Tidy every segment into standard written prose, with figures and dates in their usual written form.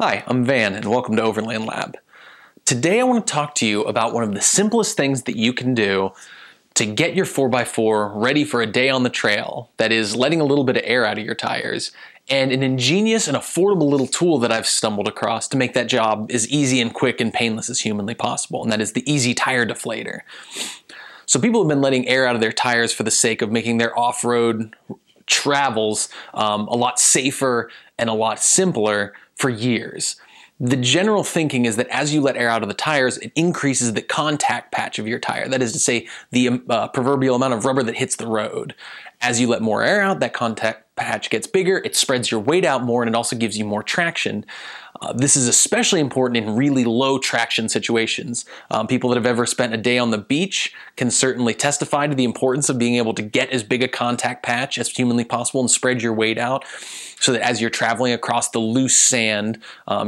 Hi, I'm Van and welcome to Overland Lab. Today I want to talk to you about one of the simplest things that you can do to get your 4x4 ready for a day on the trail, that is letting a little bit of air out of your tires, and an ingenious and affordable little tool that I've stumbled across to make that job as easy and quick and painless as humanly possible, and that is the Easy Tire Deflator. So people have been letting air out of their tires for the sake of making their off-road travels a lot safer and a lot simpler for years. The general thinking is that as you let air out of the tires, it increases the contact patch of your tire. That is to say, the proverbial amount of rubber that hits the road. As you let more air out, that contact patch gets bigger, it spreads your weight out more, and it also gives you more traction. This is especially important in really low traction situations. People that have ever spent a day on the beach can certainly testify to the importance of being able to get as big a contact patch as humanly possible and spread your weight out so that as you're traveling across the loose sand,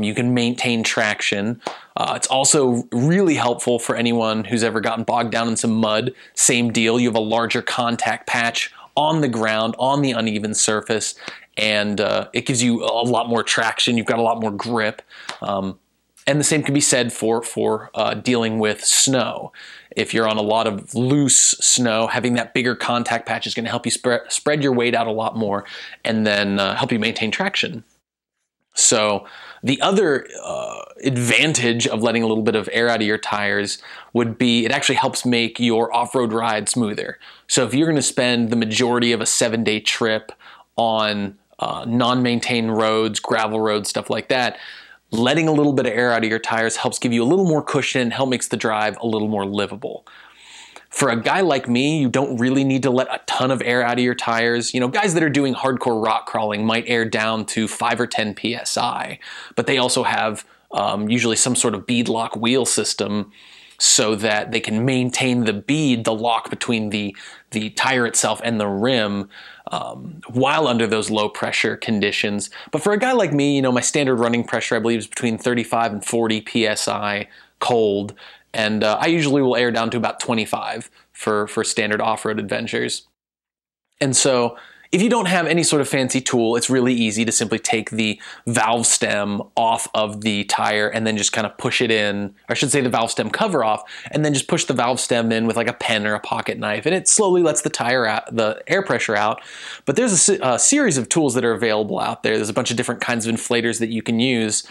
you can maintain traction. It's also really helpful for anyone who's ever gotten bogged down in some mud. Same deal, you have a larger contact patch on the ground, on the uneven surface, and it gives you a lot more traction. You've got a lot more grip. And the same can be said for dealing with snow. If you're on a lot of loose snow, having that bigger contact patch is going to help you spread your weight out a lot more and then help you maintain traction. So the other advantage of letting a little bit of air out of your tires would be it actually helps make your off-road ride smoother. So if you're going to spend the majority of a 7-day trip on non-maintained roads, gravel roads, stuff like that, letting a little bit of air out of your tires helps give you a little more cushion, help makes the drive a little more livable. For a guy like me, you don't really need to let a ton of air out of your tires. You know, guys that are doing hardcore rock crawling might air down to 5 or 10 PSI, but they also have usually some sort of bead lock wheel system so that they can maintain the bead, the lock between the tire itself and the rim while under those low pressure conditions. But for a guy like me, you know, my standard running pressure I believe is between 35 and 40 PSI cold. And I usually will air down to about 25 for standard off-road adventures. And so if you don't have any sort of fancy tool, it's really easy to simply take the valve stem off of the tire and then just kind of push it in, or I should say the valve stem cover off, and then just push the valve stem in with like a pen or a pocket knife, and it slowly lets the tire out, the air pressure out. But there's a series of tools that are available out there. There's a bunch of different kinds of inflators that you can use.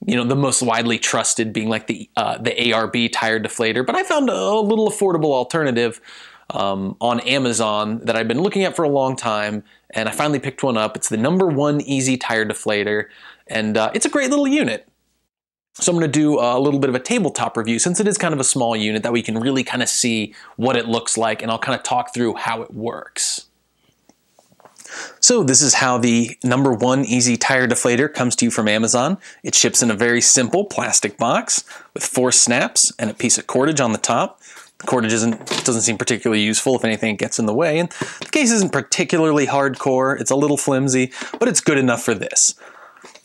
You know, the most widely trusted being like the ARB tire deflator, but I found a little affordable alternative on Amazon that I've been looking at for a long time, and I finally picked one up. It's the #1 Easy Tire Deflator, and it's a great little unit. So I'm going to do a little bit of a tabletop review since it is kind of a small unit that we can really kind of see what it looks like, and I'll kind of talk through how it works. So this is how the #1 Easy Tire Deflator comes to you from Amazon. It ships in a very simple plastic box with 4 snaps and a piece of cordage on the top. The cordage doesn't seem particularly useful. If anything, it gets in the way. And the case isn't particularly hardcore. It's a little flimsy, but it's good enough for this.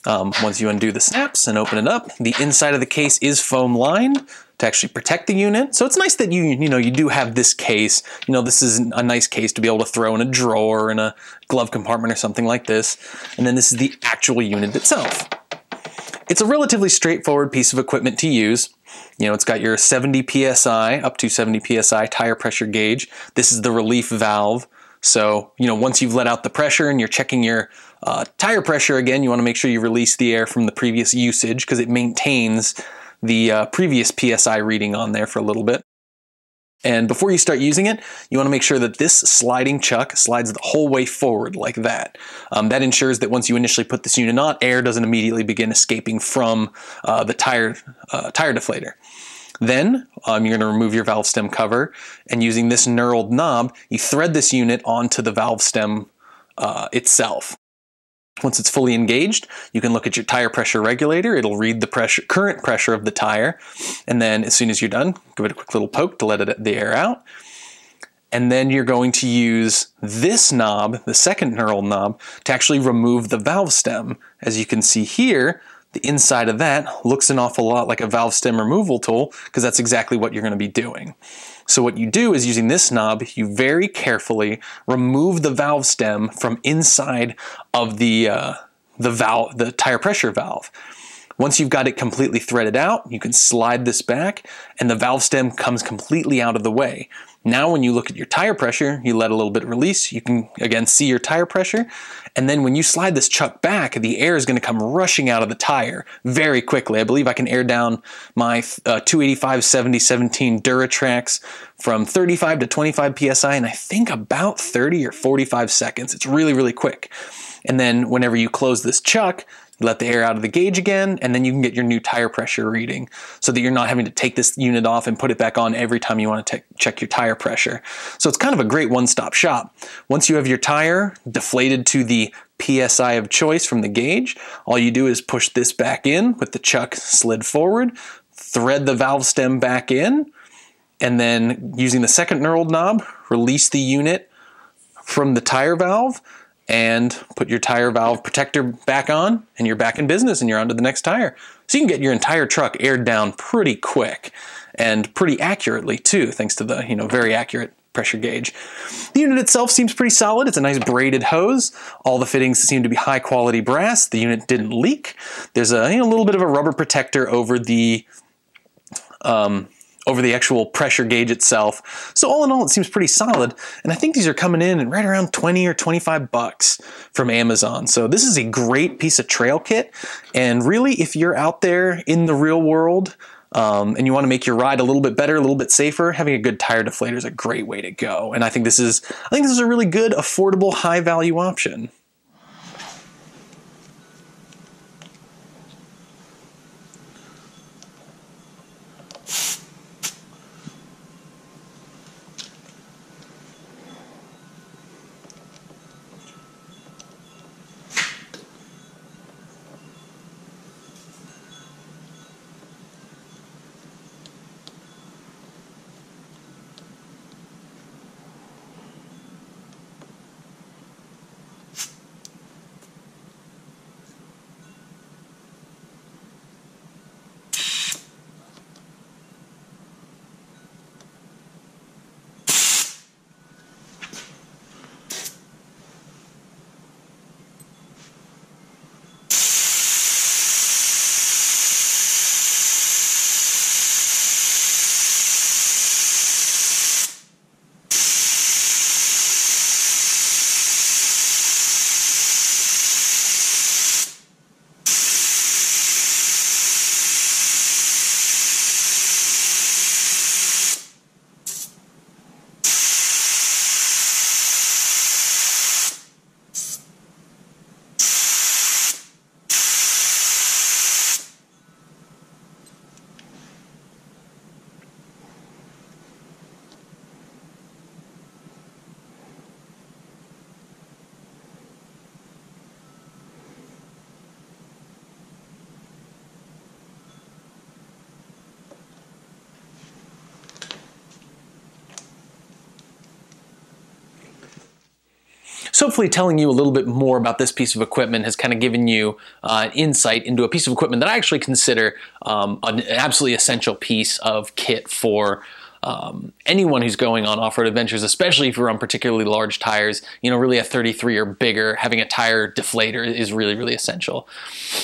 Once you undo the snaps and open it up, the inside of the case is foam lined to actually protect the unit. So it's nice that you do have this case. You know, this is a nice case to be able to throw in a drawer, in a glove compartment or something like this. And then this is the actual unit itself. It's a relatively straightforward piece of equipment to use. You know, it's got your 70 PSI, up to 70 PSI tire pressure gauge. This is the relief valve. So, you know, once you've let out the pressure and you're checking your tire pressure again, you want to make sure you release the air from the previous usage because it maintains the previous PSI reading on there for a little bit. And before you start using it, you want to make sure that this sliding chuck slides the whole way forward like that. That ensures that once you initially put this unit on, air doesn't immediately begin escaping from the tire deflator. Then you're going to remove your valve stem cover, and using this knurled knob, you thread this unit onto the valve stem itself. Once it's fully engaged, you can look at your tire pressure regulator. It'll read the current pressure of the tire, and then as soon as you're done, give it a quick little poke to let the air out. And then you're going to use this knob, the second knurled knob, to actually remove the valve stem. As you can see here, the inside of that looks an awful lot like a valve stem removal tool because that's exactly what you're going to be doing. So what you do is using this knob, you very carefully remove the valve stem from inside of the the tire pressure valve. Once you've got it completely threaded out, you can slide this back and the valve stem comes completely out of the way. Now when you look at your tire pressure, you let a little bit release, you can again see your tire pressure, and then when you slide this chuck back, the air is going to come rushing out of the tire very quickly. I believe I can air down my 285/70/17 Duratrax from 35 to 25 psi in I think about 30 or 45 seconds. It's really, really quick. And then whenever you close this chuck, let the air out of the gauge again, and then you can get your new tire pressure reading so that you're not having to take this unit off and put it back on every time you want to check your tire pressure. So it's kind of a great one-stop shop. Once you have your tire deflated to the PSI of choice from the gauge, all you do is push this back in with the chuck slid forward, thread the valve stem back in, and then using the second knurled knob, release the unit from the tire valve, and put your tire valve protector back on, and you're back in business and you're on to the next tire. So you can get your entire truck aired down pretty quick and pretty accurately too, thanks to the very accurate pressure gauge. The unit itself seems pretty solid. It's a nice braided hose. All the fittings seem to be high quality brass. The unit didn't leak. There's a little bit of a rubber protector over the actual pressure gauge itself. So all in all, it seems pretty solid. And I think these are coming in at right around 20 or 25 bucks from Amazon. So this is a great piece of trail kit. And really, if you're out there in the real world and you want to make your ride a little bit better, a little bit safer, having a good tire deflator is a great way to go. And I think this is a really good, affordable, high value option. So hopefully telling you a little bit more about this piece of equipment has kind of given you insight into a piece of equipment that I actually consider an absolutely essential piece of kit for anyone who's going on off-road adventures, especially if you're on particularly large tires. Really a 33 or bigger, having a tire deflator is really, really essential.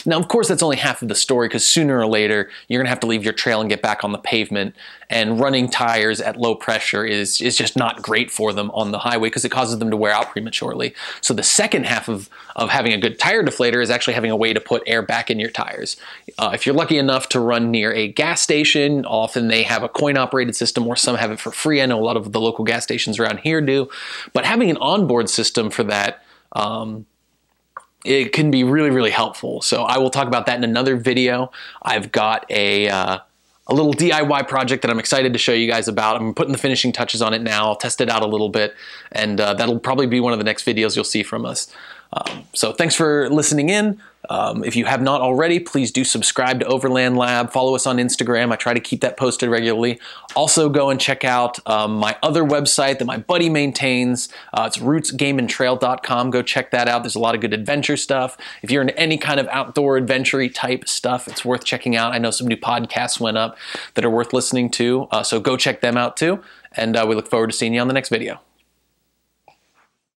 Now, of course, that's only half of the story, because sooner or later, you're gonna have to leave your trail and get back on the pavement, and running tires at low pressure is just not great for them on the highway because it causes them to wear out prematurely. So the second half of having a good tire deflator is actually having a way to put air back in your tires. If you're lucky enough to run near a gas station, often they have a coin-operated system, or some have it for free. I know a lot of the local gas stations around here do. But having an onboard system for that, it can be really, really helpful. So I will talk about that in another video. I've got a little DIY project that I'm excited to show you guys about. I'm putting the finishing touches on it now. I'll test it out a little bit, and that'll probably be one of the next videos you'll see from us. So thanks for listening in. If you have not already, please do subscribe to Overland Lab. Follow us on Instagram. I try to keep that posted regularly. Also go and check out my other website that my buddy maintains. It's rootsgameandtrail.com. Go check that out. There's a lot of good adventure stuff. If you're into any kind of outdoor adventure-y type stuff, it's worth checking out. I know some new podcasts went up that are worth listening to, so go check them out too. And we look forward to seeing you on the next video.